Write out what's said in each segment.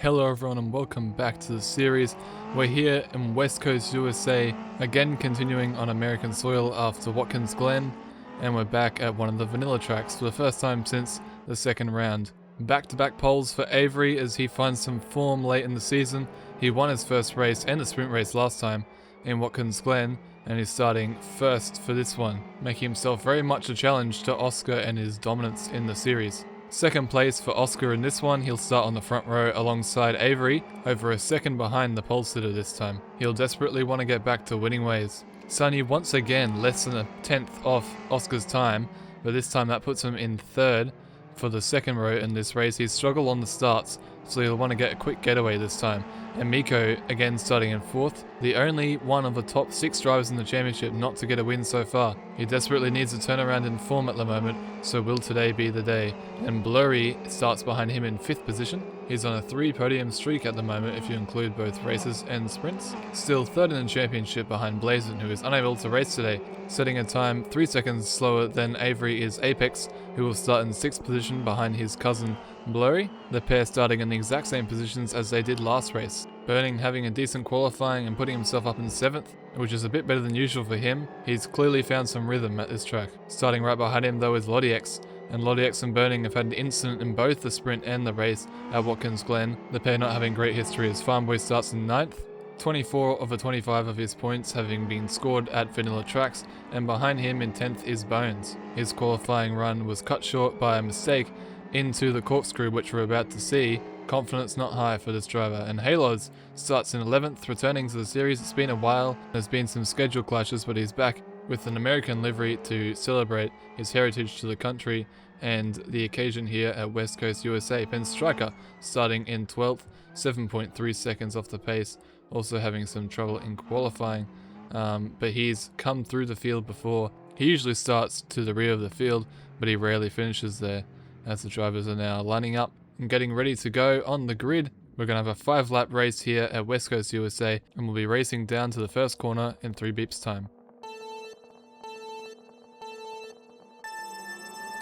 Hello everyone and welcome back to the series. We're here in West Coast USA, again continuing on American soil after Watkins Glen, and we're back at one of the vanilla tracks for the first time since the second round. Back-to-back poles for Avery as he finds some form late in the season. He won his first race and the sprint race last time in Watkins Glen, and he's starting first for this one, making himself very much a challenge to Oscar and his dominance in the series. Second place for Oscar in this one, he'll start on the front row alongside Avery, over a second behind the pole sitter this time. He'll desperately want to get back to winning ways. Sonny once again less than a tenth off Oscar's time, but this time that puts him in third for the second row in this race. He's struggled on the starts, so he'll want to get a quick getaway this time. And Miko again starting in fourth, the only one of the top 6 drivers in the championship not to get a win so far. He desperately needs a turnaround in form at the moment, so will today be the day? And Blurry starts behind him in 5th position. He's on a 3 podium streak at the moment if you include both races and sprints. Still third in the championship behind Blazin, who is unable to race today, setting a time 3 seconds slower than Avery is Apex, who will start in 6th position behind his cousin Blurry, the pair starting in the exact same positions as they did last race. Burning having a decent qualifying and putting himself up in 7th, which is a bit better than usual for him. He's clearly found some rhythm at this track. Starting right behind him though is LodiX, and LodiX and Burning have had an incident in both the sprint and the race at Watkins Glen, the pair not having great history as Farmboy starts in 9th, 24 of the 25 of his points having been scored at vanilla tracks, and behind him in 10th is Bones. His qualifying run was cut short by a mistake into the corkscrew, which we're about to see. Confidence not high for this driver. And Halos starts in 11th, returning to the series. It's been a while, there's been some schedule clashes, but he's back with an American livery to celebrate his heritage to the country and the occasion here at West Coast USA. Ben Striker starting in 12th, 7.3 seconds off the pace, also having some trouble in qualifying, but he's come through the field before. He usually starts to the rear of the field, but he rarely finishes there, as the drivers are now lining up and getting ready to go on the grid. We're going to have a 5-lap race here at West Coast USA, and we'll be racing down to the first corner in 3 beeps time.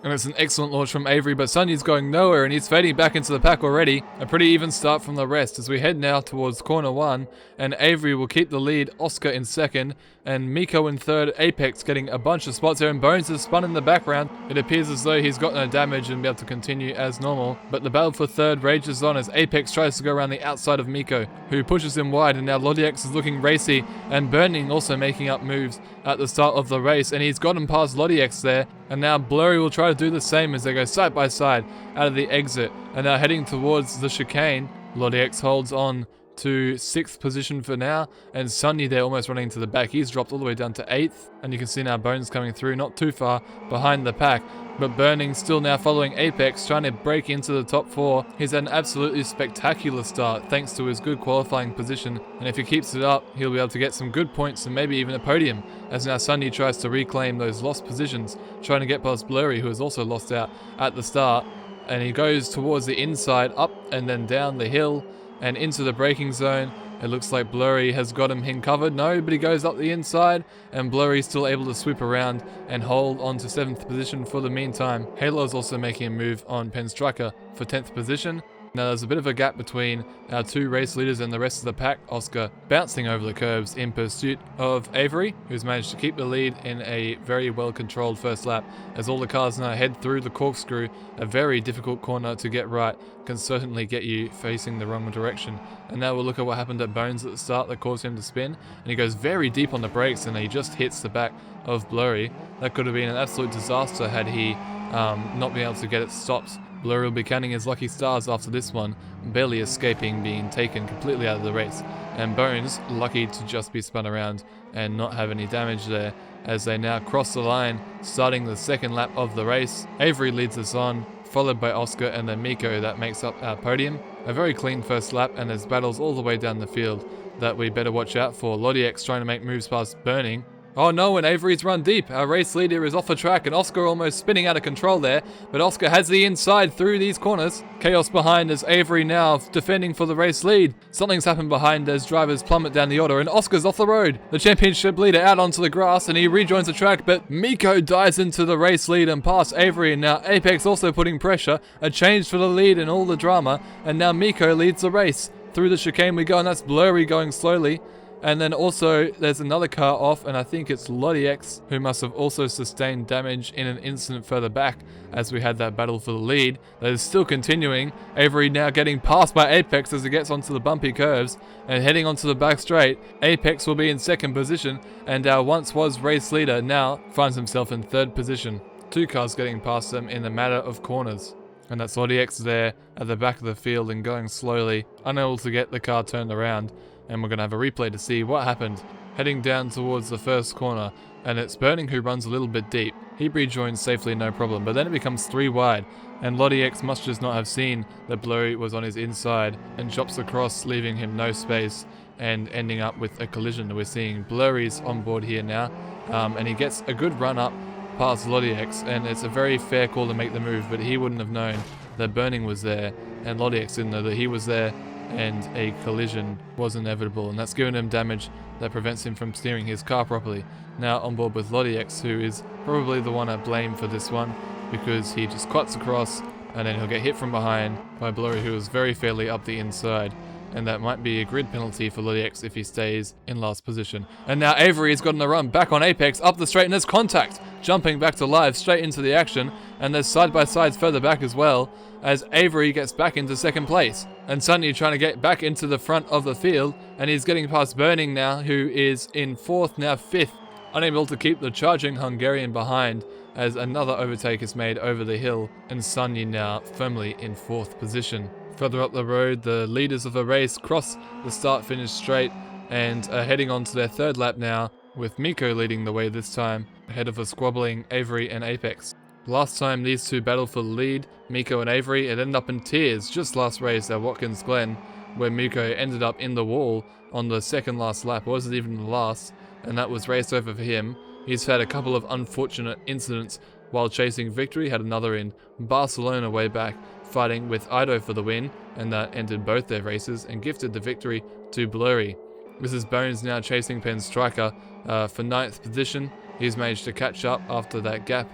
And it's an excellent launch from Avery, but Sonny's going nowhere and he's fading back into the pack already. A pretty even start from the rest as we head now towards corner 1, and Avery will keep the lead, Oscar in 2nd, and Miko in 3rd, Apex getting a bunch of spots here, and Bones is spun in the background. It appears as though he's got no damage and be able to continue as normal, but the battle for 3rd rages on as Apex tries to go around the outside of Miko, who pushes him wide, and now Lodiax is looking racy, and Burning also making up moves at the start of the race, and he's gotten past Lodiax there, and now Blurry will try to do the same as they go side by side out of the exit, and now heading towards the chicane. Lodiax holds on to 6th position for now, and Sonny there almost running to the back. He's dropped all the way down to 8th, and you can see now Bones coming through, not too far behind the pack, but Burning still now following Apex, trying to break into the top 4. He's had an absolutely spectacular start thanks to his good qualifying position, and if he keeps it up, he'll be able to get some good points and maybe even a podium, as now Sonny tries to reclaim those lost positions, trying to get past Blurry, who has also lost out at the start, and he goes towards the inside, up and then down the hill and into the braking zone. It looks like Blurry has got him covered. No, but he goes up the inside, and Blurry's still able to sweep around and hold on to 7th position for the meantime. Halo's also making a move on Pen Striker for 10th position. Now there's a bit of a gap between our 2 race leaders and the rest of the pack. Oscar bouncing over the curbs in pursuit of Avery, who's managed to keep the lead in a very well controlled first lap, as all the cars now head through the corkscrew. A very difficult corner to get right, can certainly get you facing the wrong direction. And now we'll look at what happened at Bones at the start that caused him to spin, and he goes very deep on the brakes and he just hits the back of Blurry. That could have been an absolute disaster had he not been able to get it stopped. Blurry will be counting his lucky stars after this one, barely escaping being taken completely out of the race, and Bones lucky to just be spun around and not have any damage there, as they now cross the line, starting the 2nd lap of the race. Avery leads us on, followed by Oscar and then Miko. That makes up our podium. A very clean first lap, and there's battles all the way down the field that we better watch out for. Lodiax trying to make moves past Burning, Oh no, and Avery's run deep. Our race leader is off the track and Oscar almost spinning out of control there, but Oscar has the inside through these corners. Chaos behind as Avery now defending for the race lead. Something's happened behind as drivers plummet down the order and Oscar's off the road. The championship leader out onto the grass and he rejoins the track, but Miko dives into the race lead and past Avery, and now Apex also putting pressure. A change for the lead and all the drama, and now Miko leads the race. Through the chicane we go, and that's Blurry going slowly. And then also there's another car off, and I think it's Lottie X who must have also sustained damage in an incident further back as we had that battle for the lead. That is still continuing. Avery now getting passed by Apex as it gets onto the bumpy curves and heading onto the back straight. Apex will be in second position, and our once was race leader now finds himself in third position. Two cars getting past them in a matter of corners. And that's Lottie X there at the back of the field and going slowly, unable to get the car turned around. And we're going to have a replay to see what happened. Heading down towards the first corner, and it's Burning who runs a little bit deep. He rejoins safely, no problem, but then it becomes 3 wide, and Lottie X must just not have seen that Blurry was on his inside and chops across, leaving him no space and ending up with a collision. We're seeing Blurry's on board here now, and he gets a good run up past Lottie X, and it's a very fair call to make the move, but he wouldn't have known that Burning was there, and Lottie X didn't know that he was there, and a collision was inevitable, and that's given him damage that prevents him from steering his car properly. Now on board with Lottie X, who is probably the one at blame for this one, because he just cuts across and then he'll get hit from behind by Blurry, who is very fairly up the inside, and that might be a grid penalty for Lottie X if he stays in last position. And now Avery has gotten a run back on Apex up the straight, and there's contact, jumping back to live straight into the action, and there's side-by-sides further back as well as Avery gets back into second place. And Sunny trying to get back into the front of the field, and he's getting past Burning now, who is in fourth, now fifth, unable to keep the charging Hungarian behind as another overtake is made over the hill, and Sunny now firmly in fourth position. Further up the road, the leaders of the race cross the start-finish straight and are heading on to their third lap now, with Miko leading the way this time, ahead of a squabbling Avery and Apex. Last time these two battled for the lead, Miko and Avery, it ended up in tears just last race at Watkins Glen, where Miko ended up in the wall on the second last lap, or wasn't even the last, and that was race over for him. He's had a couple of unfortunate incidents while chasing victory, had another in Barcelona way back, fighting with Ido for the win, and that ended both their races and gifted the victory to Blurry. This is Bones now chasing Penn Striker for 9th position. He's managed to catch up after that gap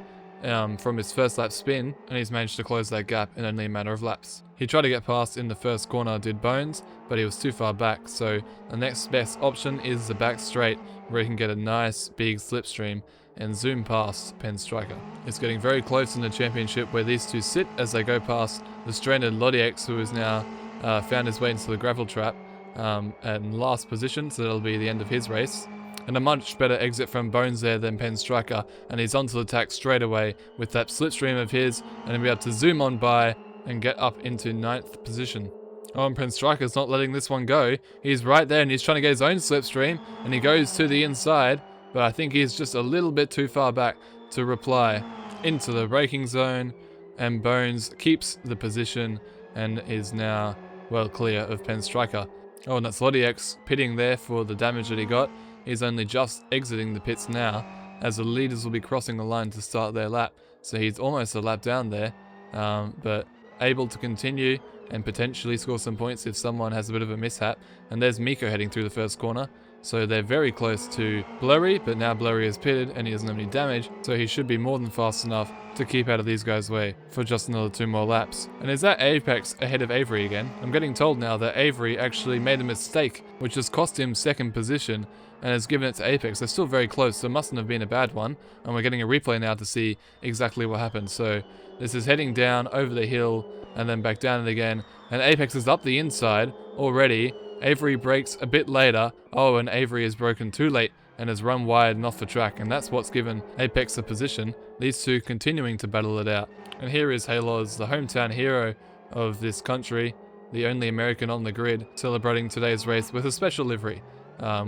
from his first lap spin, and he's managed to close that gap in only a matter of laps. He tried to get past in the first corner, did Bones, but he was too far back, so the next best option is the back straight, where he can get a nice big slipstream and zoom past Penn Striker. It's getting very close in the championship where these two sit as they go past the stranded Lottie X, who is now found his way into the gravel trap in last position, so that'll be the end of his race. And a much better exit from Bones there than Penn Striker, and he's onto the tack straight away with that slipstream of his, and he'll be able to zoom on by and get up into 9th position. Oh, and Penn Striker's not letting this one go. He's right there and he's trying to get his own slipstream, and he goes to the inside, but I think he's just a little bit too far back to reply into the braking zone, and Bones keeps the position and is now well clear of Penn Striker. Oh, and that's Lottie X pitting there for the damage that he got. He's only just exiting the pits now, as the leaders will be crossing the line to start their lap. So he's almost a lap down there, but able to continue and potentially score some points if someone has a bit of a mishap. And there's Miko heading through the first corner. So they're very close to Blurry, but now Blurry is pitted and he doesn't have any damage, so he should be more than fast enough to keep out of these guys' way for just another 2 more laps. And is that Apex ahead of Avery again? I'm getting told now that Avery actually made a mistake, which has cost him second position, and has given it to Apex. They're still very close, so it mustn't have been a bad one, and we're getting a replay now to see exactly what happened. So this is heading down over the hill and then back down it again, and Apex is up the inside already. Avery brakes a bit later. Oh, and Avery is broken too late and has run wide and off the track, and that's what's given Apex a position. These two continuing to battle it out. And here is Halos, the hometown hero of this country, the only American on the grid, celebrating today's race with a special livery.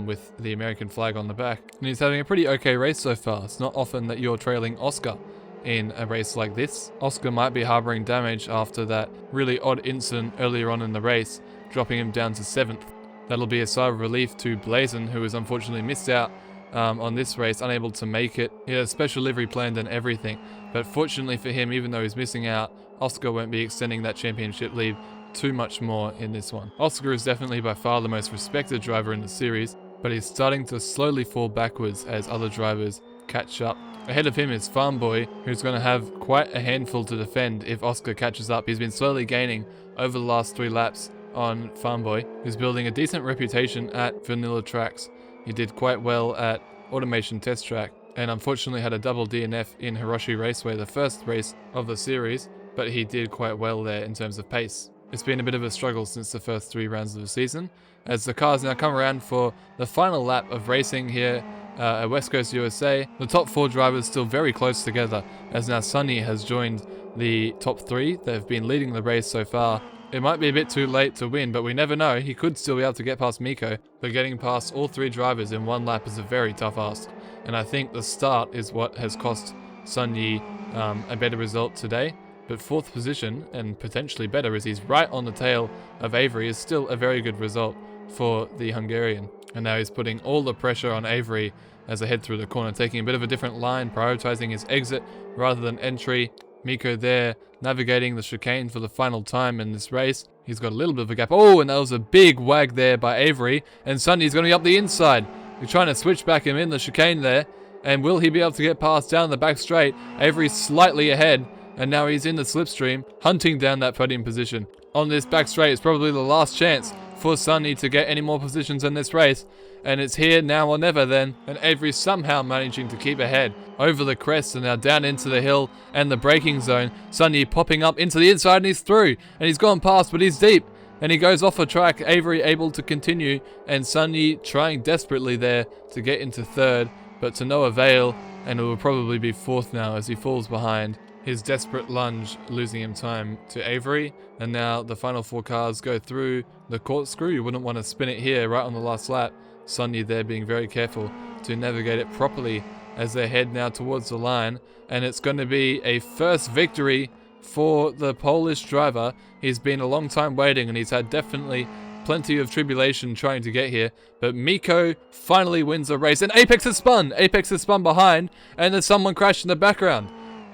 With the American flag on the back. And he's having a pretty okay race so far. It's not often that you're trailing Oscar in a race like this. Oscar might be harboring damage after that really odd incident earlier on in the race, dropping him down to 7th. That'll be a sigh of relief to Blazon, who has unfortunately missed out on this race, unable to make it. He had a special livery planned and everything, but fortunately for him, even though he's missing out, Oscar won't be extending that championship lead too much more in this one. Oscar is definitely by far the most respected driver in the series, but he's starting to slowly fall backwards as other drivers catch up. Ahead of him is Farm Boy, who's going to have quite a handful to defend if Oscar catches up. He's been slowly gaining over the last 3 laps on Farm Boy, who's building a decent reputation at vanilla tracks. He did quite well at Automation Test Track, and unfortunately had a double DNF in Hiroshi Raceway, the first race of the series, but he did quite well there in terms of pace. It's been a bit of a struggle since the first 3 rounds of the season, as the cars now come around for the final lap of racing here at West Coast USA. The top 4 drivers still very close together, as now Sunny has joined the top 3. They've been leading the race so far. It might be a bit too late to win, but we never know. He could still be able to get past Miko, but getting past all 3 drivers in 1 lap is a very tough ask. And I think the start is what has cost Sunny a better result today. But 4th position, and potentially better, as he's right on the tail of Avery, is still a very good result for the Hungarian. And now he's putting all the pressure on Avery as they head through the corner, taking a bit of a different line, prioritizing his exit rather than entry. Miko there, navigating the chicane for the final time in this race. He's got a little bit of a gap. Oh, and that was a big wag there by Avery. And Sunny's going to be up the inside. We're trying to switch back him in the chicane there. And will he be able to get past down the back straight? Avery's slightly ahead. And now he's in the slipstream, hunting down that podium position. On this back straight, it's probably the last chance for Sunny to get any more positions in this race. And it's here now or never then. And Avery somehow managing to keep ahead over the crest and now down into the hill and the braking zone. Sunny popping up into the inside and he's through. And he's gone past, but he's deep. And he goes off a track. Avery able to continue. And Sunny trying desperately there to get into 3rd, but to no avail. And it will probably be 4th now as he falls behind. His desperate lunge losing him time to Avery, and now the final 4 cars go through the corkscrew. You wouldn't want to spin it here right on the last lap. Sunny there being very careful to navigate it properly as they head now towards the line, and it's going to be a first victory for the Polish driver. He's been a long time waiting and he's had definitely plenty of tribulation trying to get here, but Miko finally wins the race, and Apex has spun behind, and there's someone crashed in the background.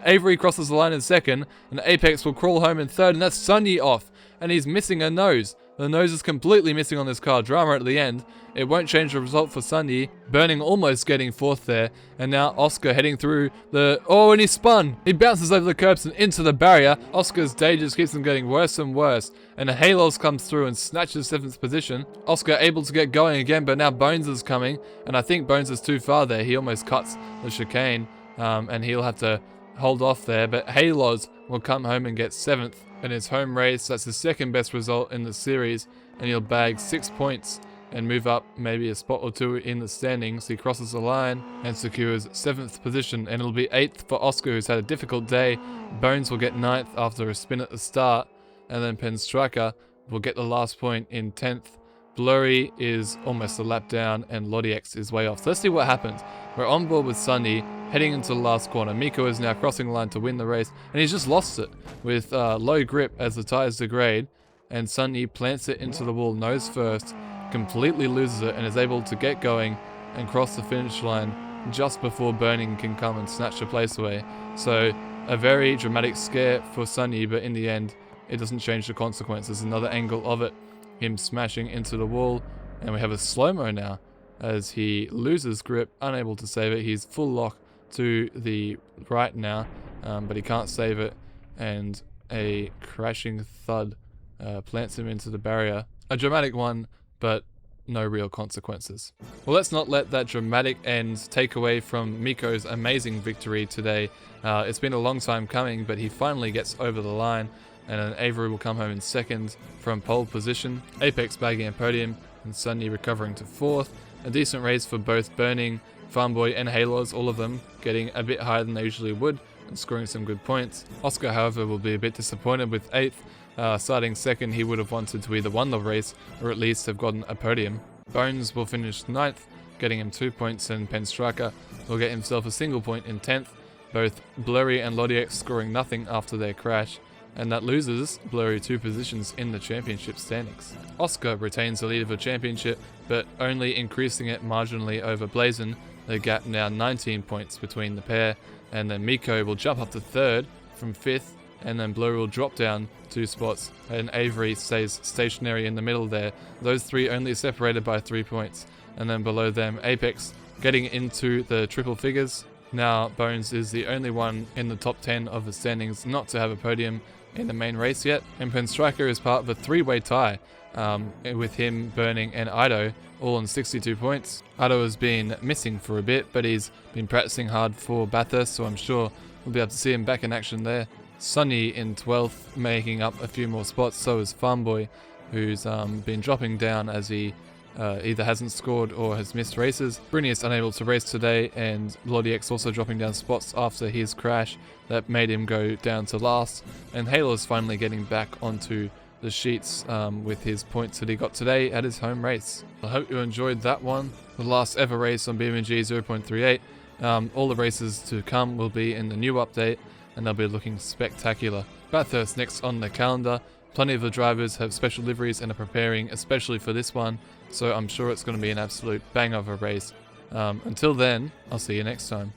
Avery crosses the line in 2nd, and Apex will crawl home in 3rd, and that's Sunny off, and he's missing a nose. The nose is completely missing on this car. Drama at the end. It won't change the result for Sunny. Burning almost getting 4th there, and now Oscar heading through the... Oh, and he spun! He bounces over the curbs and into the barrier. Oscar's day just keeps him getting worse and worse, and Halos comes through and snatches 7th position. Oscar able to get going again, but now Bones is coming, and I think Bones is too far there. He almost cuts the chicane, and he'll have to hold off there, but Halos will come home and get 7th in his home race. That's his 2nd best result in the series, and he'll bag 6 points and move up maybe a spot or 2 in the standings. He crosses the line and secures 7th position, and it'll be 8th for Oscar, who's had a difficult day. Bones will get 9th after a spin at the start, and then Penstracker will get the last point in 10th. Blurry is almost a lap down, and Lodiex is way off. So let's see what happens. We're on board with Sunny, heading into the last corner. Miko is now crossing the line to win the race, and he's just lost it with low grip as the tires degrade, and Sunny plants it into the wall nose first, completely loses it, and is able to get going and cross the finish line just before Burning can come and snatch the place away. So a very dramatic scare for Sunny, but in the end it doesn't change the consequences. Another angle of it, him smashing into the wall, and we have a slow-mo now as he loses grip, unable to save it. He's full lock to the right now, but he can't save it, and a crashing thud plants him into the barrier. A dramatic one, but no real consequences. Well, let's not let that dramatic end take away from Miko's amazing victory today. It's been a long time coming, but he finally gets over the line, and then Avery will come home in 2nd from pole position. Apex bagging a podium, and Sunny recovering to 4th. A decent race for both Burning, Farmboy and Halos, all of them getting a bit higher than they usually would and scoring some good points. Oscar, however, will be a bit disappointed with 8th. Starting 2nd, he would have wanted to either won the race or at least have gotten a podium. Bones will finish 9th, getting him 2 points, and Penstracker will get himself a single point in 10th. Both Blurry and Lodiex scoring nothing after their crash, and that loses Blurry 2 positions in the championship standings. Oscar retains the lead of the championship, but only increasing it marginally over Blazin, The gap now 19 points between the pair, and then Miko will jump up to 3rd from 5th, and then Blur will drop down 2 spots, and Avery stays stationary in the middle there. Those 3 only separated by 3 points, and then below them Apex getting into the triple figures. Now Bones is the only one in the top 10 of the standings not to have a podium in the main race yet, and Penstriker is part of a 3-way tie with him, Burning and Ido all on 62 points. Ido has been missing for a bit, but he's been practicing hard for Bathurst, so I'm sure we'll be able to see him back in action there. Sunny in 12th, making up a few more spots, so is Farmboy, who's been dropping down as he either hasn't scored or has missed races. Bruni is unable to race today, and LodiX also dropping down spots after his crash that made him go down to last. And Halo's finally getting back onto the sheets with his points that he got today at his home race. I hope you enjoyed that one. The last ever race on BeamNG 0.38. All the races to come will be in the new update, and they'll be looking spectacular. Bathurst next on the calendar. Plenty of the drivers have special liveries and are preparing especially for this one, so I'm sure it's going to be an absolute bang of a race. Until then, I'll see you next time.